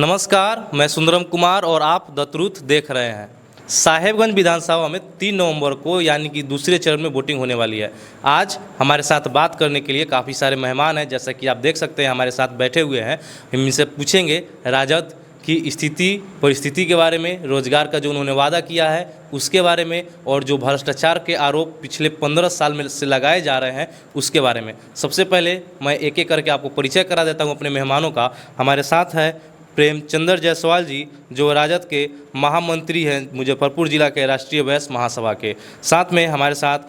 नमस्कार, मैं सुंदरम कुमार और आप द ट्रुथ देख रहे हैं। साहेबगंज विधानसभा में 3 नवंबर को यानी कि दूसरे चरण में वोटिंग होने वाली है। आज हमारे साथ बात करने के लिए काफ़ी सारे मेहमान हैं, जैसा कि आप देख सकते हैं हमारे साथ बैठे हुए हैं। हम इनसे पूछेंगे राजद की स्थिति परिस्थिति के बारे में, रोजगार का जो उन्होंने वादा किया है उसके बारे में, और जो भ्रष्टाचार के आरोप पिछले 15 साल में से लगाए जा रहे हैं उसके बारे में। सबसे पहले मैं एक एक करके आपको परिचय करा देता हूँ अपने मेहमानों का। हमारे साथ है प्रेमचंद्र जायसवाल जी, जो राजद के महामंत्री हैं मुजफ्फरपुर जिला के राष्ट्रीय वैश्य महासभा के। साथ में हमारे साथ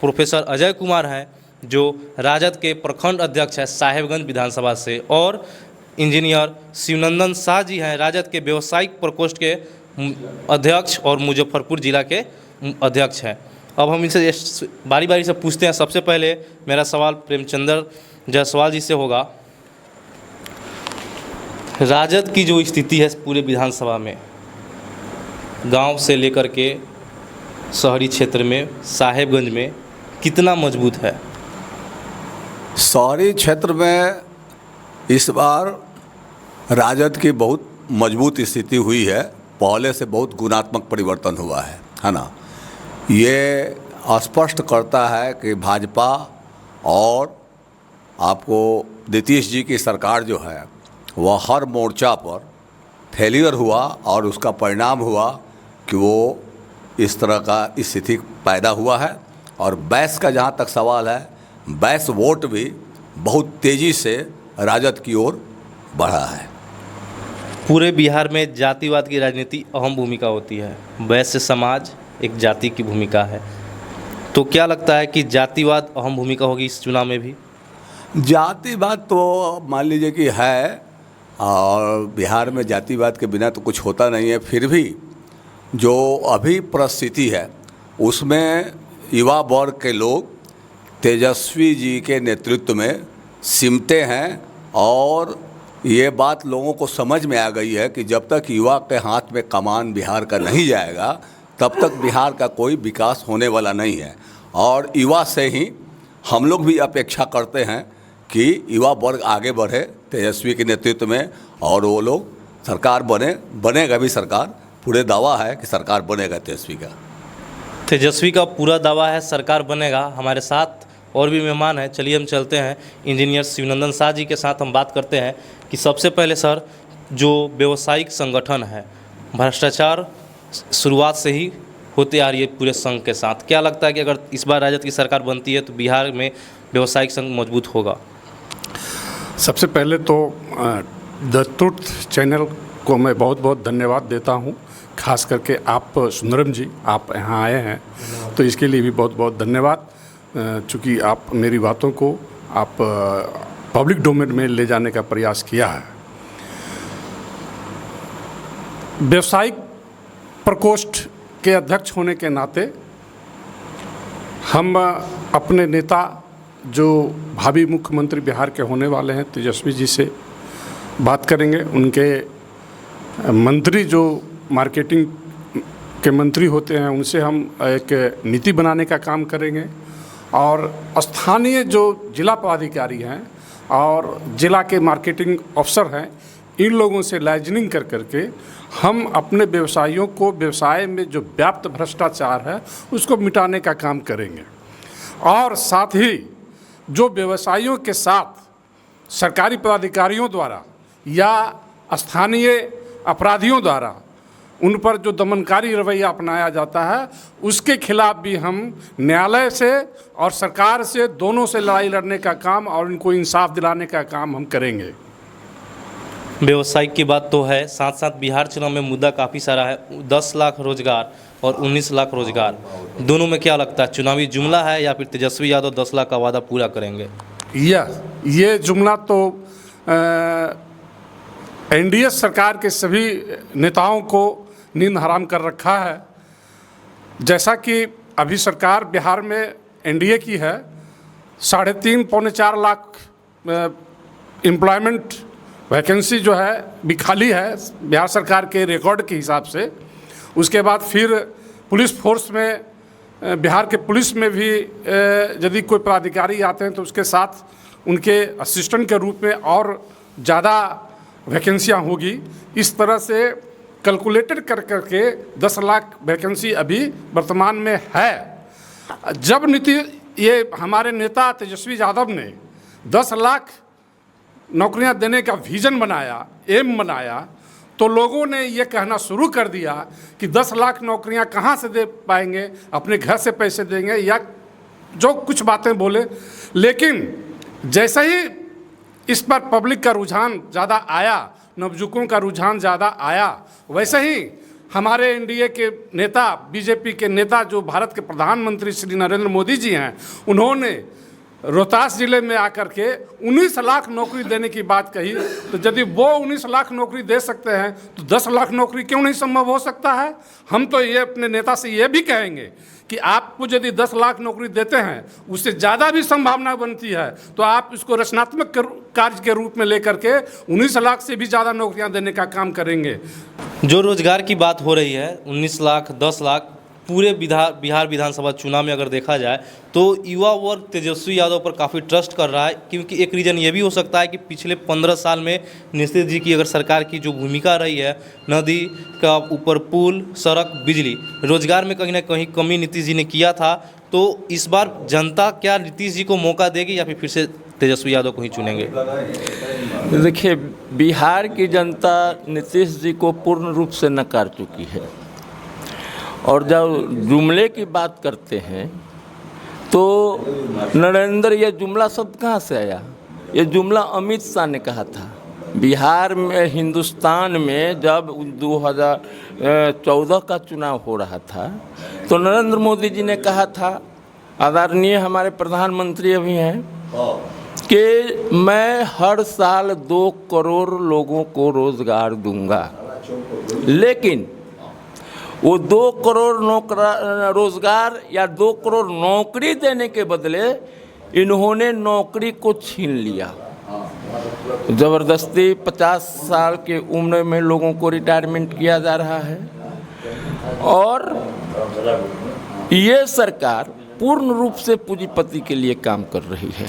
प्रोफेसर अजय कुमार हैं, जो राजद के प्रखंड अध्यक्ष हैं साहेबगंज विधानसभा से, और इंजीनियर शिवनंदन शाह जी हैं, राजद के व्यवसायिक प्रकोष्ठ के अध्यक्ष और मुजफ्फरपुर जिला के अध्यक्ष हैं। अब हम इनसे बारी बारी से पूछते हैं। सबसे पहले मेरा सवाल प्रेमचंद्र जायसवाल जी से होगा। राजद की जो स्थिति है पूरे विधानसभा में, गांव से लेकर के शहरी क्षेत्र में, साहेबगंज में कितना मजबूत है? शहरी क्षेत्र में इस बार राजद की बहुत मजबूत स्थिति हुई है। पहले से बहुत गुणात्मक परिवर्तन हुआ है ना। ये स्पष्ट करता है कि भाजपा और आपको नीतीश जी की सरकार जो है वह हर मोर्चा पर फेलियर हुआ, और उसका परिणाम हुआ कि वो इस तरह का स्थिति पैदा हुआ है। और बैस का जहाँ तक सवाल है, बैस वोट भी बहुत तेज़ी से राजद की ओर बढ़ा है। पूरे बिहार में जातिवाद की राजनीति अहम भूमिका होती है। वैश्य समाज एक जाति की भूमिका है, तो क्या लगता है कि जातिवाद अहम भूमिका होगी इस चुनाव में भी? जातिवाद तो मान लीजिए कि है, और बिहार में जातिवाद के बिना तो कुछ होता नहीं है। फिर भी जो अभी परिस्थिति है उसमें युवा वर्ग के लोग तेजस्वी जी के नेतृत्व में सिमटे हैं, और ये बात लोगों को समझ में आ गई है कि जब तक युवा के हाथ में कमान बिहार का नहीं जाएगा तब तक बिहार का कोई विकास होने वाला नहीं है। और युवा से ही हम लोग भी अपेक्षा करते हैं कि युवा वर्ग आगे बढ़े तेजस्वी के नेतृत्व में, और वो लोग सरकार बनेगा भी सरकार। पूरे दावा है कि सरकार बनेगा तेजस्वी का पूरा दावा है सरकार बनेगा। हमारे साथ और भी मेहमान हैं, चलिए हम चलते हैं इंजीनियर शिवनंदन शाह जी के साथ हम बात करते हैं कि सबसे पहले सर, जो व्यवसायिक संगठन है, भ्रष्टाचार शुरुआत से ही होते आ रही है पूरे संघ के साथ। क्या लगता है कि अगर इस बार राजद की सरकार बनती है तो बिहार में व्यवसायिक संघ मजबूत होगा? सबसे पहले तो द ट्रुथ चैनल को मैं बहुत बहुत धन्यवाद देता हूँ, खास करके आप सुंदरम जी, आप यहाँ आए हैं तो इसके लिए भी बहुत बहुत धन्यवाद। चूँकि आप मेरी बातों को आप पब्लिक डोमेन में ले जाने का प्रयास किया है। व्यवसायिक प्रकोष्ठ के अध्यक्ष होने के नाते हम अपने नेता जो भावी मुख्यमंत्री बिहार के होने वाले हैं तेजस्वी जी से बात करेंगे। उनके मंत्री जो मार्केटिंग के मंत्री होते हैं उनसे हम एक नीति बनाने का काम करेंगे, और स्थानीय जो जिला पदाधिकारी हैं और जिला के मार्केटिंग अफसर हैं, इन लोगों से लाइजनिंग कर करके हम अपने व्यवसायियों को व्यवसाय में जो व्याप्त भ्रष्टाचार है उसको मिटाने का काम करेंगे। और साथ ही जो व्यवसायियों के साथ सरकारी पदाधिकारियों द्वारा या स्थानीय अपराधियों द्वारा उन पर जो दमनकारी रवैया अपनाया जाता है उसके खिलाफ भी हम न्यायालय से और सरकार से दोनों से लड़ाई लड़ने का काम और इनको इंसाफ दिलाने का काम हम करेंगे। व्यवसायिक की बात तो है, साथ साथ बिहार चुनाव में मुद्दा काफ़ी सारा है। 10 लाख रोजगार और 19 लाख रोजगार, दोनों में क्या लगता है चुनावी जुमला है या फिर तेजस्वी यादव 10 लाख का वादा पूरा करेंगे? ये जुमला तो एनडीए सरकार के सभी नेताओं को नींद हराम कर रखा है। जैसा कि अभी सरकार बिहार में एनडीए की है, 3.5 पौने 4 लाख एम्प्लॉयमेंट वैकेंसी जो है भी खाली है बिहार सरकार के रिकॉर्ड के हिसाब से। उसके बाद फिर पुलिस फोर्स में, बिहार के पुलिस में भी यदि कोई पदाधिकारी आते हैं तो उसके साथ उनके असिस्टेंट के रूप में और ज़्यादा वैकेंसियाँ होगी। इस तरह से कैलकुलेटेड कर करके 10 लाख वैकेंसी अभी वर्तमान में है। जब ये हमारे नेता तेजस्वी यादव ने 10 लाख नौकरियां देने का विजन बनाया, एम बनाया, तो लोगों ने ये कहना शुरू कर दिया कि 10 लाख नौकरियां कहाँ से दे पाएंगे, अपने घर से पैसे देंगे या जो कुछ बातें बोले। लेकिन जैसे ही इस पर पब्लिक का रुझान ज़्यादा आया, नवयुवकों का रुझान ज़्यादा आया, वैसे ही हमारे एनडीए के नेता, बीजेपी के नेता जो भारत के प्रधानमंत्री श्री नरेंद्र मोदी जी हैं, उन्होंने रोहतास जिले में आकर के 19 लाख नौकरी देने की बात कही। तो यदि वो 19 लाख नौकरी दे सकते हैं तो 10 लाख नौकरी क्यों नहीं संभव हो सकता है। हम तो ये अपने नेता से ये भी कहेंगे कि आपको यदि 10 लाख नौकरी देते हैं, उससे ज़्यादा भी संभावना बनती है, तो आप इसको रचनात्मक कार्य के रूप में लेकर के 19 लाख से भी ज़्यादा नौकरियां देने का काम करेंगे। जो रोजगार की बात हो रही है, 19 लाख 10 लाख पूरे बिहार विधानसभा चुनाव में अगर देखा जाए तो युवा वर्ग तेजस्वी यादव पर काफ़ी ट्रस्ट कर रहा है, क्योंकि एक रीज़न ये भी हो सकता है कि पिछले 15 साल में नीतीश जी की अगर सरकार की जो भूमिका रही है, नदी का ऊपर पुल, सड़क, बिजली, रोजगार में कहीं ना कहीं कमी नीतीश जी ने किया था। तो इस बार जनता क्या नीतीश जी को मौका देगी या फिर से तेजस्वी यादव को ही चुनेंगे? देखिए, बिहार की जनता नीतीश जी को पूर्ण रूप से नकार चुकी है। और जब जुमले की बात करते हैं तो नरेंद्र, ये जुमला शब्द कहाँ से आया? ये जुमला अमित शाह ने कहा था। बिहार में, हिंदुस्तान में जब 2014 का चुनाव हो रहा था तो नरेंद्र मोदी जी ने कहा था, आदरणीय हमारे प्रधानमंत्री अभी हैं, कि मैं हर साल 2 करोड़ लोगों को रोजगार दूंगा। लेकिन वो 2 करोड़ रोजगार या 2 करोड़ नौकरी देने के बदले इन्होंने नौकरी को छीन लिया। ज़बरदस्ती 50 साल के उम्र में लोगों को रिटायरमेंट किया जा रहा है। और ये सरकार पूर्ण रूप से पूंजीपति के लिए काम कर रही है।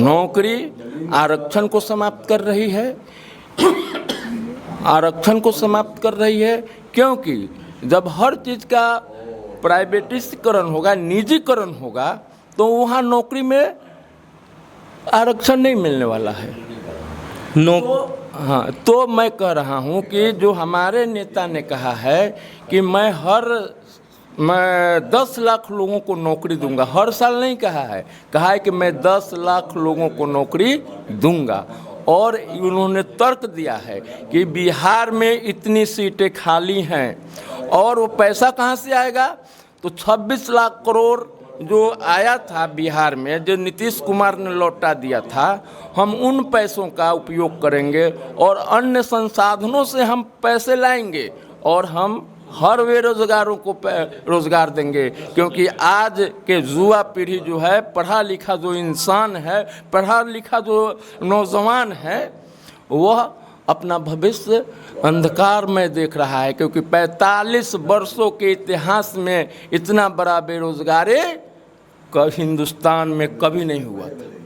नौकरी आरक्षण को समाप्त कर रही है, आरक्षण को समाप्त कर रही है, क्योंकि जब हर चीज़ का प्राइवेटीकरण होगा, निजीकरण होगा, तो वहाँ नौकरी में आरक्षण नहीं मिलने वाला है। तो मैं कह रहा हूँ कि जो हमारे नेता ने कहा है कि मैं 10 लाख लोगों को नौकरी दूंगा, हर साल नहीं कहा है कि मैं 10 लाख लोगों को नौकरी दूंगा। और उन्होंने तर्क दिया है कि बिहार में इतनी सीटें खाली हैं और वो पैसा कहाँ से आएगा। तो 26 लाख करोड़ जो आया था बिहार में, जो नीतीश कुमार ने लौटा दिया था, हम उन पैसों का उपयोग करेंगे और अन्य संसाधनों से हम पैसे लाएंगे और हम हर बेरोजगारों को रोजगार देंगे। क्योंकि आज के युवा पीढ़ी जो है, पढ़ा लिखा जो इंसान है, पढ़ा लिखा जो नौजवान है, वह अपना भविष्य अंधकार में देख रहा है। क्योंकि 45 वर्षों के इतिहास में इतना बड़ा बेरोजगारी हिंदुस्तान में कभी नहीं हुआ था।